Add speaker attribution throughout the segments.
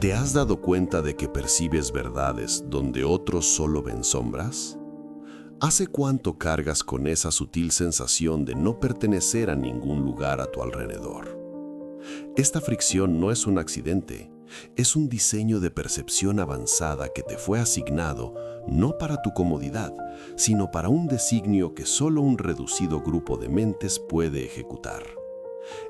Speaker 1: ¿Te has dado cuenta de que percibes verdades donde otros solo ven sombras? ¿Hace cuánto cargas con esa sutil sensación de no pertenecer a ningún lugar a tu alrededor? Esta fricción no es un accidente, es un diseño de percepción avanzada que te fue asignado no para tu comodidad, sino para un designio que solo un reducido grupo de mentes puede ejecutar.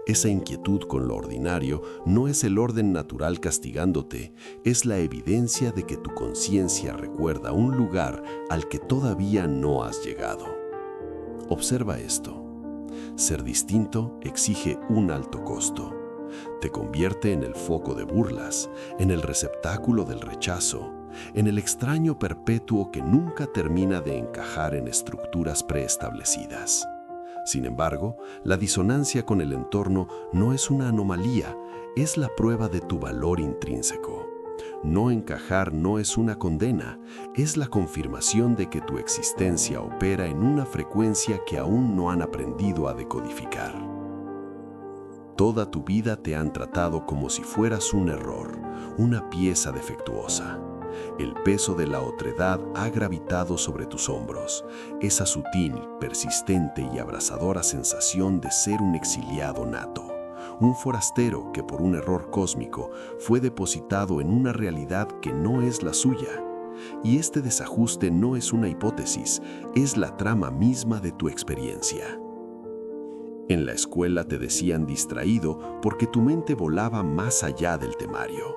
Speaker 1: Esa inquietud con lo ordinario no es el orden natural castigándote, es la evidencia de que tu conciencia recuerda un lugar al que todavía no has llegado. Observa esto. Ser distinto exige un alto costo. Te convierte en el foco de burlas, en el receptáculo del rechazo, en el extraño perpetuo que nunca termina de encajar en estructuras preestablecidas. Sin embargo, la disonancia con el entorno no es una anomalía, es la prueba de tu valor intrínseco. No encajar no es una condena, es la confirmación de que tu existencia opera en una frecuencia que aún no han aprendido a decodificar. Toda tu vida te han tratado como si fueras un error, una pieza defectuosa. El peso de la otredad ha gravitado sobre tus hombros, esa sutil, persistente y abrasadora sensación de ser un exiliado nato, un forastero que por un error cósmico fue depositado en una realidad que no es la suya. Y este desajuste no es una hipótesis, es la trama misma de tu experiencia. En la escuela te decían distraído porque tu mente volaba más allá del temario.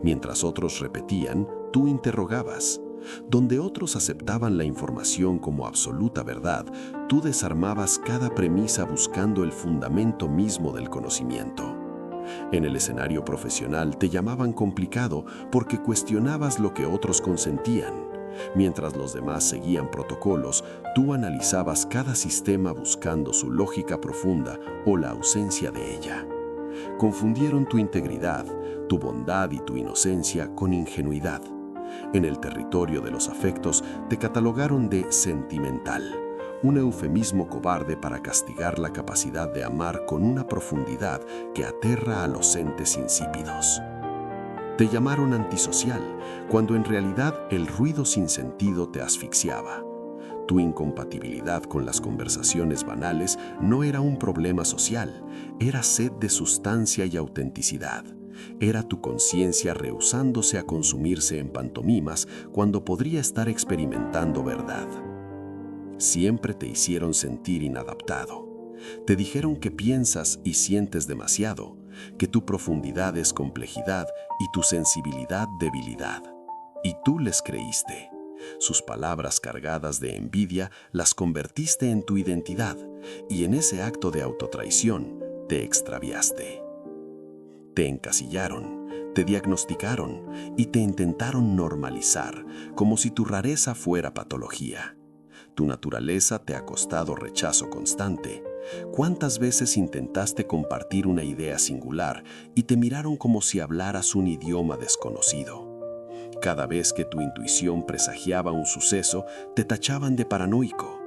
Speaker 1: Mientras otros repetían, tú interrogabas. Donde otros aceptaban la información como absoluta verdad, tú desarmabas cada premisa buscando el fundamento mismo del conocimiento. En el escenario profesional te llamaban complicado porque cuestionabas lo que otros consentían. Mientras los demás seguían protocolos, tú analizabas cada sistema buscando su lógica profunda o la ausencia de ella. Confundieron tu integridad, tu bondad y tu inocencia con ingenuidad. En el territorio de los afectos te catalogaron de sentimental, un eufemismo cobarde para castigar la capacidad de amar con una profundidad que aterra a los entes insípidos. Te llamaron antisocial, cuando en realidad el ruido sin sentido te asfixiaba. Tu incompatibilidad con las conversaciones banales no era un problema social, era sed de sustancia y autenticidad. Era tu conciencia rehusándose a consumirse en pantomimas cuando podría estar experimentando verdad. Siempre te hicieron sentir inadaptado. Te dijeron que piensas y sientes demasiado, que tu profundidad es complejidad y tu sensibilidad debilidad. Y tú les creíste. Sus palabras cargadas de envidia las convertiste en tu identidad y en ese acto de autotraición te extraviaste. Te encasillaron, te diagnosticaron y te intentaron normalizar como si tu rareza fuera patología. Tu naturaleza te ha costado rechazo constante. ¿Cuántas veces intentaste compartir una idea singular y te miraron como si hablaras un idioma desconocido? Cada vez que tu intuición presagiaba un suceso, te tachaban de paranoico.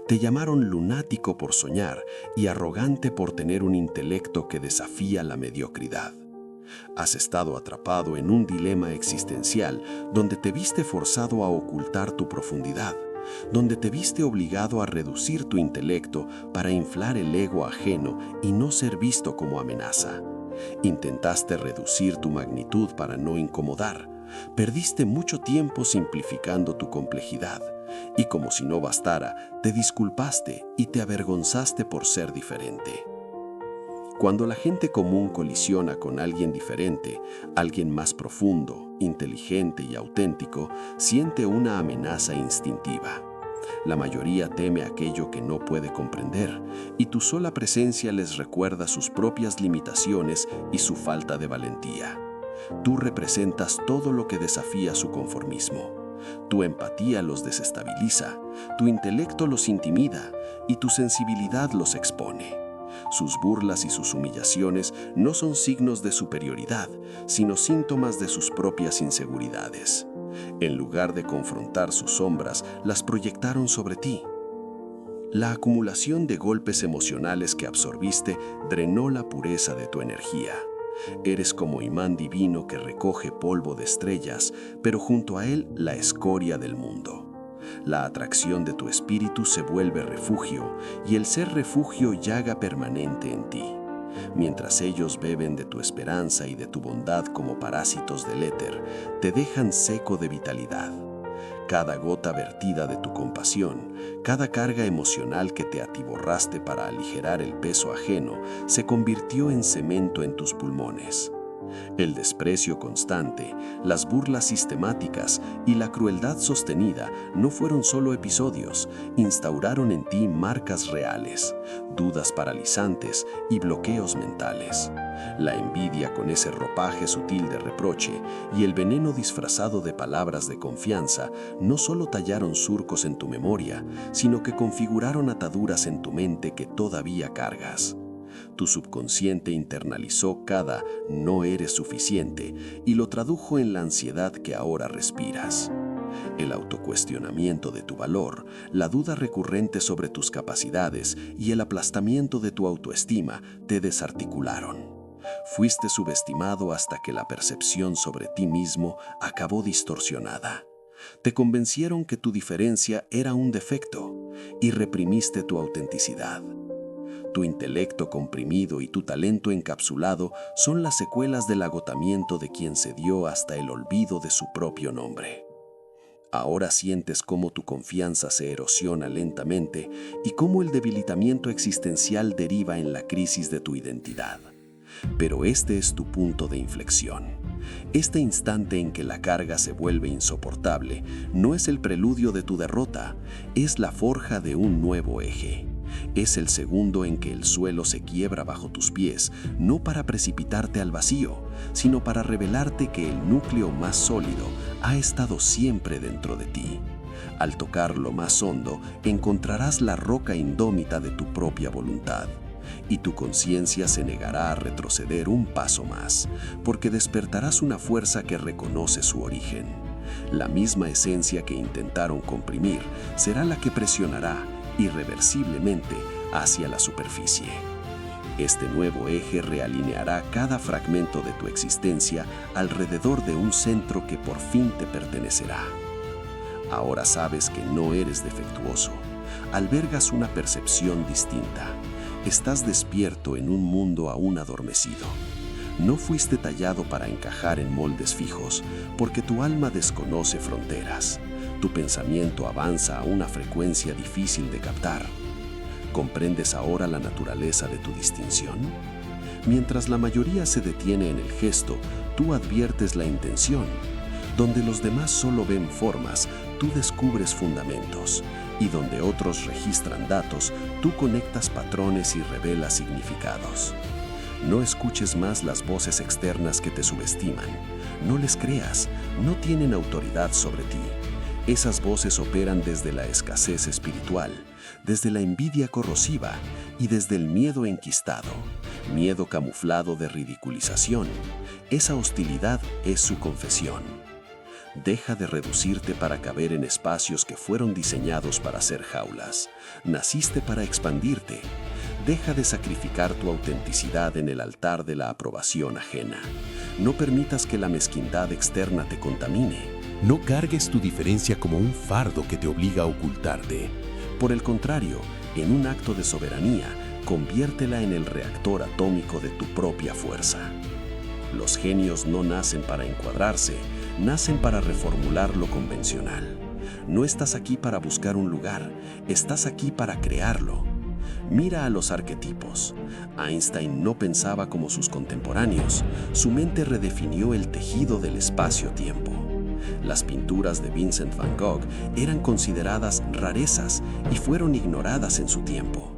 Speaker 1: Te llamaron lunático por soñar y arrogante por tener un intelecto que desafía la mediocridad. Has estado atrapado en un dilema existencial donde te viste forzado a ocultar tu profundidad, donde te viste obligado a reducir tu intelecto para inflar el ego ajeno y no ser visto como amenaza. Intentaste reducir tu magnitud para no incomodar. Perdiste mucho tiempo simplificando tu complejidad y como si no bastara, te disculpaste y te avergonzaste por ser diferente. Cuando la gente común colisiona con alguien diferente, alguien más profundo, inteligente y auténtico, siente una amenaza instintiva. La mayoría teme aquello que no puede comprender, y tu sola presencia les recuerda sus propias limitaciones y su falta de valentía. Tú representas todo lo que desafía su conformismo. Tu empatía los desestabiliza, tu intelecto los intimida y tu sensibilidad los expone. Sus burlas y sus humillaciones no son signos de superioridad, sino síntomas de sus propias inseguridades. En lugar de confrontar sus sombras, las proyectaron sobre ti. La acumulación de golpes emocionales que absorbiste drenó la pureza de tu energía. Eres como imán divino que recoge polvo de estrellas, pero junto a él la escoria del mundo. La atracción de tu espíritu se vuelve refugio, y el ser refugio llaga permanente en ti. Mientras ellos beben de tu esperanza y de tu bondad como parásitos del éter, te dejan seco de vitalidad. Cada gota vertida de tu compasión, cada carga emocional que te atiborraste para aligerar el peso ajeno, se convirtió en cemento en tus pulmones. El desprecio constante, las burlas sistemáticas y la crueldad sostenida no fueron solo episodios, instauraron en ti marcas reales, dudas paralizantes y bloqueos mentales. La envidia con ese ropaje sutil de reproche y el veneno disfrazado de palabras de confianza no solo tallaron surcos en tu memoria, sino que configuraron ataduras en tu mente que todavía cargas. Tu subconsciente internalizó cada "no eres suficiente" y lo tradujo en la ansiedad que ahora respiras. El autocuestionamiento de tu valor, la duda recurrente sobre tus capacidades y el aplastamiento de tu autoestima te desarticularon. Fuiste subestimado hasta que la percepción sobre ti mismo acabó distorsionada. Te convencieron que tu diferencia era un defecto y reprimiste tu autenticidad. Tu intelecto comprimido y tu talento encapsulado son las secuelas del agotamiento de quien se dio hasta el olvido de su propio nombre. Ahora sientes cómo tu confianza se erosiona lentamente y cómo el debilitamiento existencial deriva en la crisis de tu identidad. Pero este es tu punto de inflexión. Este instante en que la carga se vuelve insoportable no es el preludio de tu derrota, es la forja de un nuevo eje. Es el segundo en que el suelo se quiebra bajo tus pies, no para precipitarte al vacío, sino para revelarte que el núcleo más sólido ha estado siempre dentro de ti. Al tocar lo más hondo, encontrarás la roca indómita de tu propia voluntad. Y tu conciencia se negará a retroceder un paso más, porque despertarás una fuerza que reconoce su origen. La misma esencia que intentaron comprimir será la que presionará irreversiblemente hacia la superficie. Este nuevo eje realineará cada fragmento de tu existencia alrededor de un centro que por fin te pertenecerá. Ahora sabes que no eres defectuoso. Albergas una percepción distinta. Estás despierto en un mundo aún adormecido. No fuiste tallado para encajar en moldes fijos, porque tu alma desconoce fronteras. Tu pensamiento avanza a una frecuencia difícil de captar. ¿Comprendes ahora la naturaleza de tu distinción? Mientras la mayoría se detiene en el gesto, tú adviertes la intención. Donde los demás solo ven formas, tú descubres fundamentos. Y donde otros registran datos, tú conectas patrones y revelas significados. No escuches más las voces externas que te subestiman. No les creas, no tienen autoridad sobre ti. Esas voces operan desde la escasez espiritual, desde la envidia corrosiva y desde el miedo enquistado, miedo camuflado de ridiculización. Esa hostilidad es su confesión. Deja de reducirte para caber en espacios que fueron diseñados para ser jaulas. Naciste para expandirte. Deja de sacrificar tu autenticidad en el altar de la aprobación ajena. No permitas que la mezquindad externa te contamine. No cargues tu diferencia como un fardo que te obliga a ocultarte. Por el contrario, en un acto de soberanía, conviértela en el reactor atómico de tu propia fuerza. Los genios no nacen para encuadrarse, nacen para reformular lo convencional. No estás aquí para buscar un lugar, estás aquí para crearlo. Mira a los arquetipos. Einstein no pensaba como sus contemporáneos. Su mente redefinió el tejido del espacio-tiempo. Las pinturas de Vincent van Gogh eran consideradas rarezas y fueron ignoradas en su tiempo.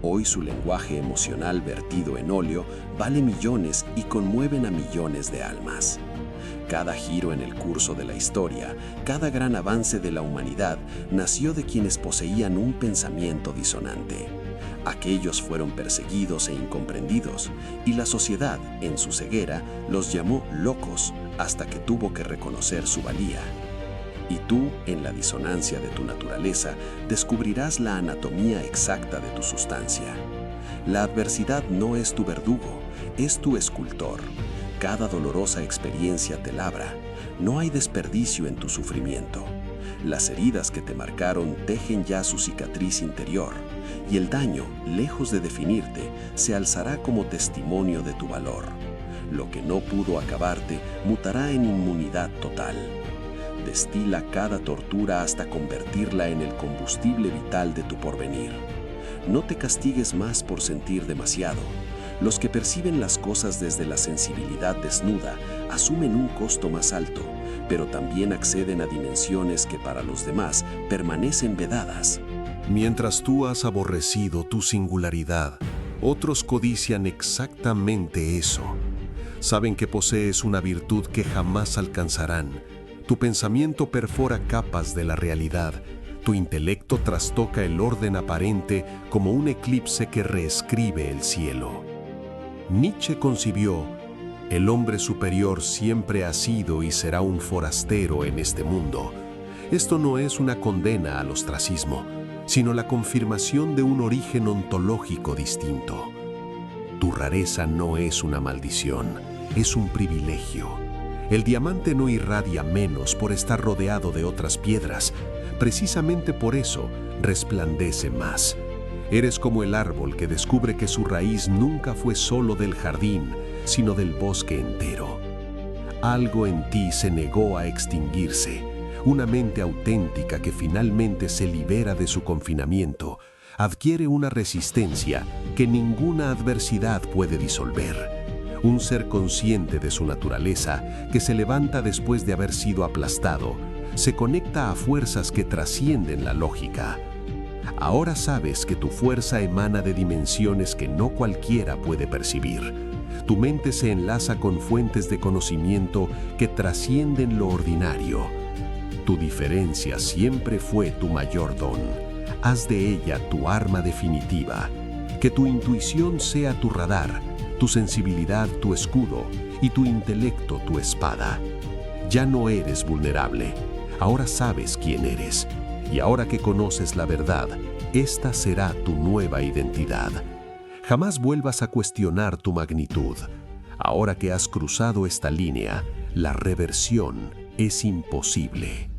Speaker 1: Hoy su lenguaje emocional vertido en óleo vale millones y conmueven a millones de almas. Cada giro en el curso de la historia, cada gran avance de la humanidad nació de quienes poseían un pensamiento disonante. Aquellos fueron perseguidos e incomprendidos, y la sociedad, en su ceguera, los llamó locos hasta que tuvo que reconocer su valía. Y tú, en la disonancia de tu naturaleza, descubrirás la anatomía exacta de tu sustancia. La adversidad no es tu verdugo, es tu escultor. Cada dolorosa experiencia te labra. No hay desperdicio en tu sufrimiento. Las heridas que te marcaron tejen ya su cicatriz interior, y el daño, lejos de definirte, se alzará como testimonio de tu valor. Lo que no pudo acabarte mutará en inmunidad total. Destila cada tortura hasta convertirla en el combustible vital de tu porvenir. No te castigues más por sentir demasiado. Los que perciben las cosas desde la sensibilidad desnuda asumen un costo más alto, pero también acceden a dimensiones que para los demás permanecen vedadas.
Speaker 2: Mientras tú has aborrecido tu singularidad, otros codician exactamente eso. Saben que posees una virtud que jamás alcanzarán. Tu pensamiento perfora capas de la realidad. Tu intelecto trastoca el orden aparente como un eclipse que reescribe el cielo. Nietzsche concibió: el hombre superior siempre ha sido y será un forastero en este mundo. Esto no es una condena al ostracismo, sino la confirmación de un origen ontológico distinto. Tu rareza no es una maldición, es un privilegio. El diamante no irradia menos por estar rodeado de otras piedras. Precisamente por eso resplandece más. Eres como el árbol que descubre que su raíz nunca fue solo del jardín, sino del bosque entero. Algo en ti se negó a extinguirse. Una mente auténtica que finalmente se libera de su confinamiento adquiere una resistencia que ninguna adversidad puede disolver. Un ser consciente de su naturaleza que se levanta después de haber sido aplastado, se conecta a fuerzas que trascienden la lógica. Ahora sabes que tu fuerza emana de dimensiones que no cualquiera puede percibir. Tu mente se enlaza con fuentes de conocimiento que trascienden lo ordinario. Tu diferencia siempre fue tu mayor don. Haz de ella tu arma definitiva. Que tu intuición sea tu radar, tu sensibilidad tu escudo y tu intelecto tu espada. Ya no eres vulnerable. Ahora sabes quién eres. Y ahora que conoces la verdad, esta será tu nueva identidad. Jamás vuelvas a cuestionar tu magnitud. Ahora que has cruzado esta línea, la reversión es imposible.